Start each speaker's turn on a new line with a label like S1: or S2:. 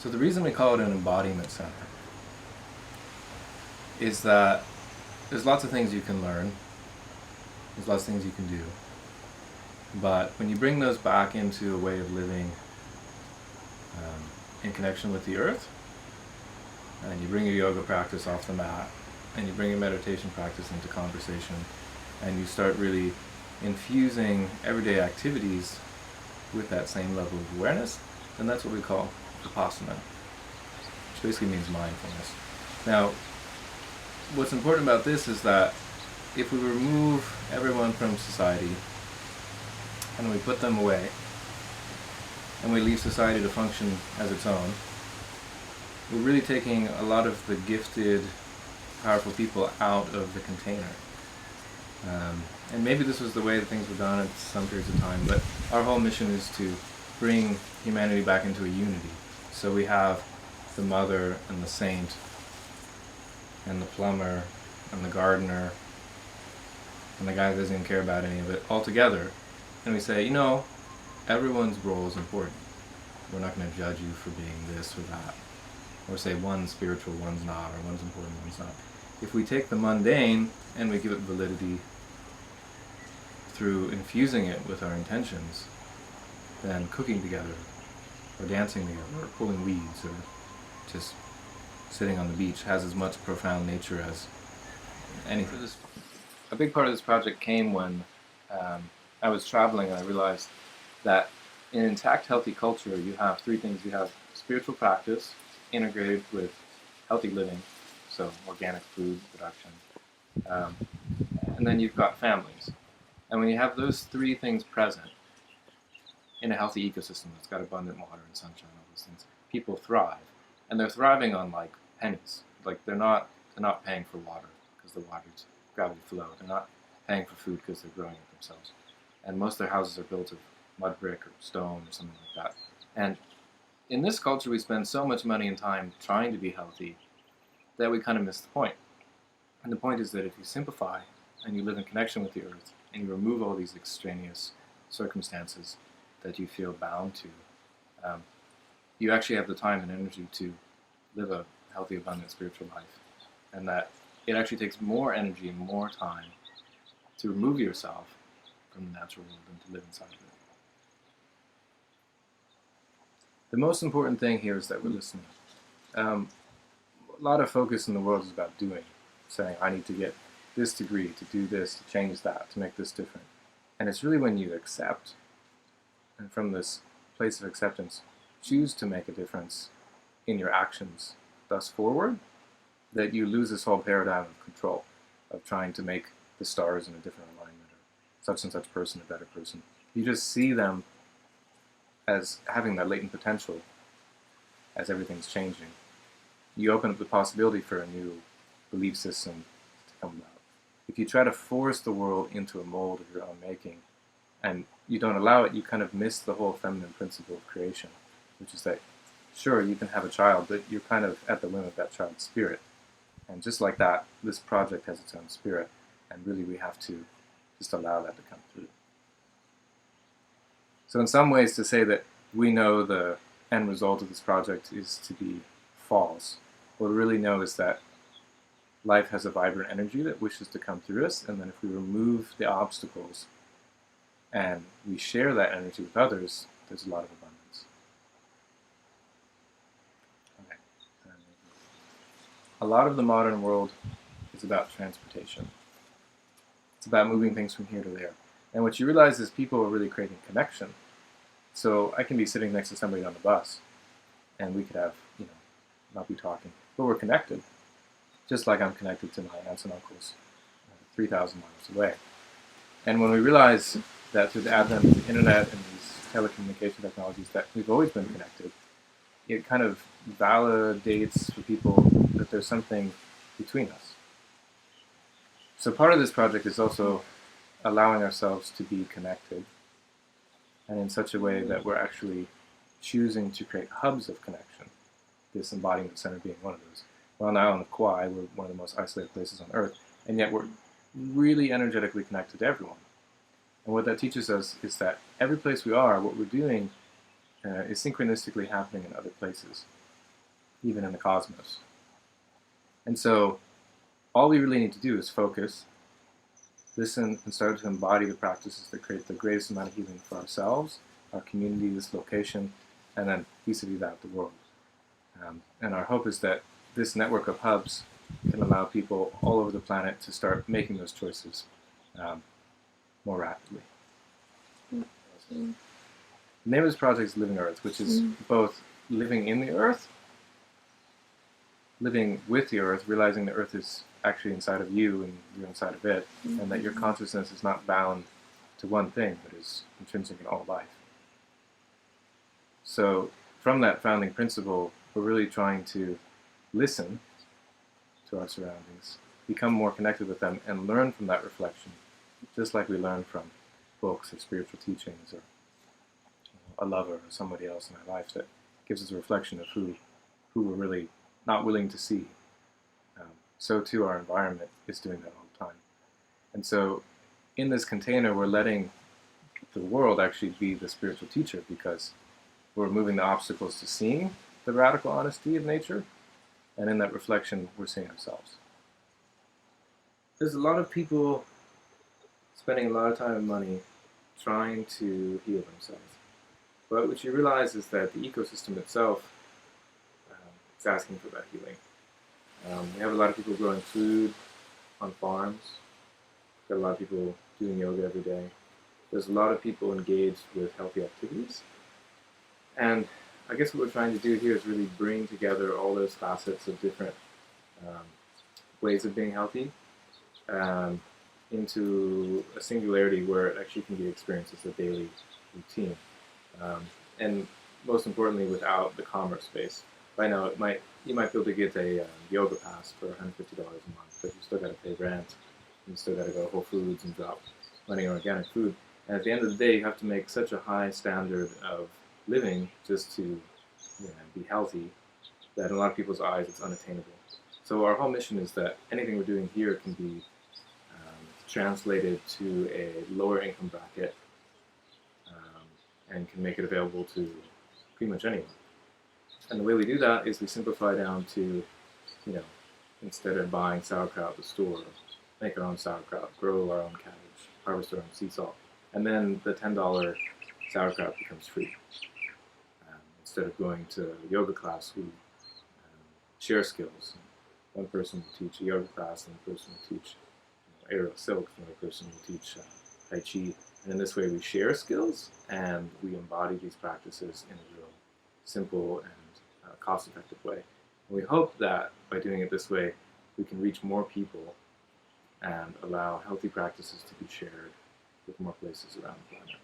S1: So the reason we call it an embodiment center is that there's lots of things you can learn, there's lots of things you can do, but when you bring those back into a way of living in connection with the earth, and you bring your yoga practice off the mat, and you bring your meditation practice into conversation, and you start really infusing everyday activities with that same level of awareness, then that's what we call vipassana, which basically means mindfulness. Now, what's important about this is that if we remove everyone from society and we put them away and we leave society to function as its own, we're really taking a lot of the gifted, powerful people out of the container. And maybe this was the way that things were done at some periods of time, but our whole mission is to bring humanity back into a unity. So we have the mother and the saint and the plumber and the gardener and the guy that doesn't even care about any of it all together. And we say, everyone's role is important. We're not going to judge you for being this or that. Or say one's spiritual, one's not, or one's important, one's not. If we take the mundane and we give it validity through infusing it with our intentions, then cooking together, or dancing together, or pulling weeds, or just sitting on the beach has as much profound nature as anything. A big part of this project came when I was traveling and I realized that in intact, healthy culture, you have three things. You have spiritual practice integrated with healthy living, so organic food production, and then you've got families. And when you have those three things present in a healthy ecosystem that's got abundant water and sunshine, all those things, people thrive. And they're thriving on like pennies. Like they're not paying for water because the water's gravity flow. They're not paying for food because they're growing it themselves. And most of their houses are built of mud brick or stone or something like that. And in this culture, we spend so much money and time trying to be healthy that we kind of miss the point. And the point is that if you simplify and you live in connection with the earth and you remove all these extraneous circumstances that you feel bound to, you actually have the time and energy to live a healthy, abundant spiritual life. And that it actually takes more energy and more time to remove yourself from the natural world than to live inside of it. The most important thing here is that we're listening. A lot of focus in the world is about doing, saying, I need to get this degree, to do this, to change that, to make this different. And it's really when you accept, and from this place of acceptance, choose to make a difference in your actions thus forward, that you lose this whole paradigm of control, of trying to make the stars in a different alignment, or such and such person a better person. You just see them as having that latent potential as everything's changing. You open up the possibility for a new belief system to come about. If you try to force the world into a mold of your own making, and you don't allow it, you kind of miss the whole feminine principle of creation, which is that, sure, you can have a child, but you're kind of at the whim of that child's spirit. And just like that, this project has its own spirit, and really we have to just allow that to come through. So in some ways, to say that we know the end result of this project is to be false. What we really know is that life has a vibrant energy that wishes to come through us, and then if we remove the obstacles and we share that energy with others, there's a lot of abundance. Okay. A lot of the modern world is about transportation. It's about moving things from here to there. And what you realize is people are really craving connection. So I can be sitting next to somebody on the bus, and we could have, not be talking, but we're connected. Just like I'm connected to my aunts and uncles 3,000 miles away. And when we realize that through the advent of the internet and these telecommunication technologies that we've always been connected, it kind of validates for people that there's something between us. So part of this project is also allowing ourselves to be connected, and in such a way that we're actually choosing to create hubs of connection, this embodiment center being one of those. We're on the island of Kauai, we're one of the most isolated places on Earth, and yet we're really energetically connected to everyone. And what that teaches us is that every place we are, what we're doing is synchronistically happening in other places. even in the cosmos. And so all we really need to do is focus, listen, and start to embody the practices that create the greatest amount of healing for ourselves, our community, this location, and then vis-a-vis that, the world. And our hope is that this network of hubs can allow people all over the planet to start making those choices more rapidly.
S2: Mm-hmm.
S1: The name of this project is Living Earth, which is both living in the earth, living with the earth, realizing the earth is actually inside of you and you're inside of it, and that your consciousness is not bound to one thing, but is intrinsic in all life. So from that founding principle, we're really trying to listen to our surroundings, become more connected with them, and learn from that reflection, just like we learn from books or spiritual teachings or a lover or somebody else in our life that gives us a reflection of who we're really not willing to see. So too our environment is doing that all the time. And so in this container, we're letting the world actually be the spiritual teacher, because we're removing the obstacles to seeing the radical honesty of nature, and in that reflection, we're seeing ourselves. There's a lot of people spending a lot of time and money trying to heal themselves. But what you realize is that the ecosystem itself is asking for that healing. We have a lot of people growing food on farms. We've got a lot of people doing yoga every day. There's a lot of people engaged with healthy activities. And I guess what we're trying to do here is really bring together all those facets of different ways of being healthy into a singularity where it actually can be experienced as a daily routine. And most importantly, without the commerce space. Right now, you might be able to get a yoga pass for $150 a month, but you still got to pay rent. You still got to go to Whole Foods and drop money on organic food. And at the end of the day, you have to make such a high standard of living just to be healthy that in a lot of people's eyes it's unattainable. So our whole mission is that anything we're doing here can be translated to a lower income bracket and can make it available to pretty much anyone. And the way we do that is we simplify down to, instead of buying sauerkraut at the store, make our own sauerkraut, grow our own cabbage, harvest our own sea salt, and then the $10 sauerkraut becomes free. Instead of going to a yoga class, we share skills. One person will teach a yoga class, and one person will teach aerial silk, another person will teach Tai Chi. And in this way, we share skills, and we embody these practices in a real simple and cost-effective way. And we hope that by doing it this way, we can reach more people and allow healthy practices to be shared with more places around the planet.